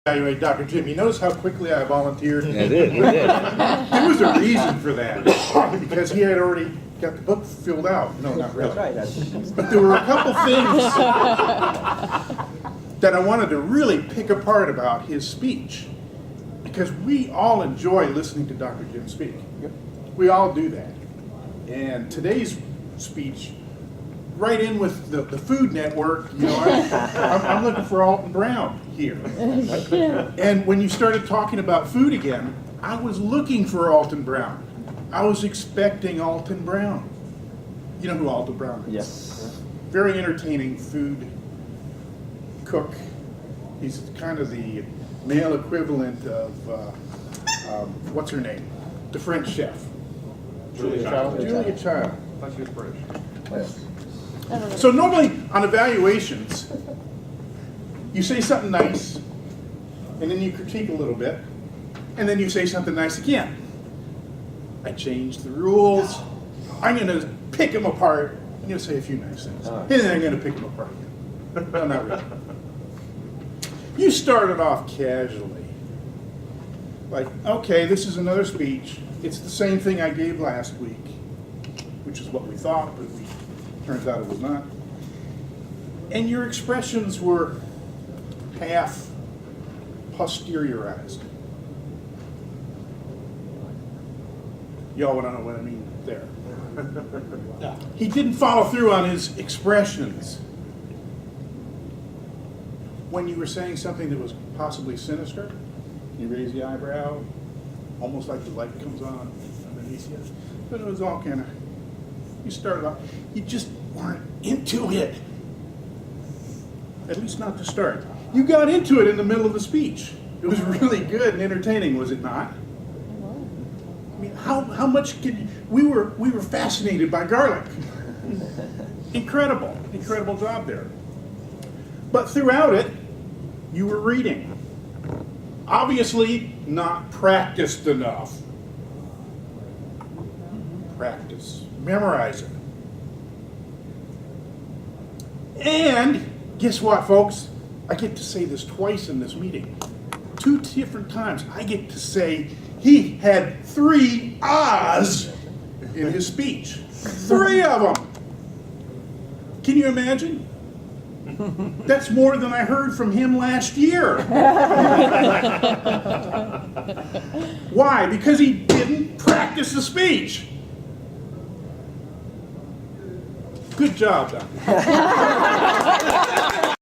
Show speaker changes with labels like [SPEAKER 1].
[SPEAKER 1] Evaluate Dr. Jim. You notice how quickly I volunteered?
[SPEAKER 2] I did, you did.
[SPEAKER 1] There was a reason for that, because he had already got the book filled out. No, not really.
[SPEAKER 2] That's right.
[SPEAKER 1] But there were a couple things that I wanted to really pick apart about his speech, because we all enjoy listening to Dr. Jim speak. We all do that. And today's speech, right in with the Food Network, you know, I'm looking for Alton Brown here. And when you started talking about food again, I was looking for Alton Brown. I was expecting Alton Brown. You know who Alton Brown is?
[SPEAKER 2] Yes.
[SPEAKER 1] Very entertaining food cook. He's kind of the male equivalent of, what's her name? The French chef.
[SPEAKER 3] Julia Child.
[SPEAKER 1] Julia Child.
[SPEAKER 3] I thought she was British.
[SPEAKER 2] Yes.
[SPEAKER 1] So normally on evaluations, you say something nice, and then you critique a little bit, and then you say something nice again. I changed the rules. I'm going to pick them apart. I'm going to say a few nice things, and then I'm going to pick them apart again. No, not really. You started off casually. Like, okay, this is another speech. It's the same thing I gave last week, which is what we thought, but turns out it was not. And your expressions were half posteriorized. Y'all want to know what I mean there? He didn't follow through on his expressions. When you were saying something that was possibly sinister, you raised the eyebrow, almost like the light comes on underneath you. But it was all kind of, you started off, you just weren't into it. At least not to start. You got into it in the middle of the speech. It was really good and entertaining, was it not? I mean, how much could you, we were fascinated by garlic. Incredible job there. But throughout it, you were reading. Obviously not practiced enough. Practice. Memorize it. And guess what, folks? I get to say this twice in this meeting. 2 different times. I get to say he had 3 ahs in his speech. 3 of them. Can you imagine? That's more than I heard from him last year. Why? Because he didn't practice the speech. Good job, Doctor.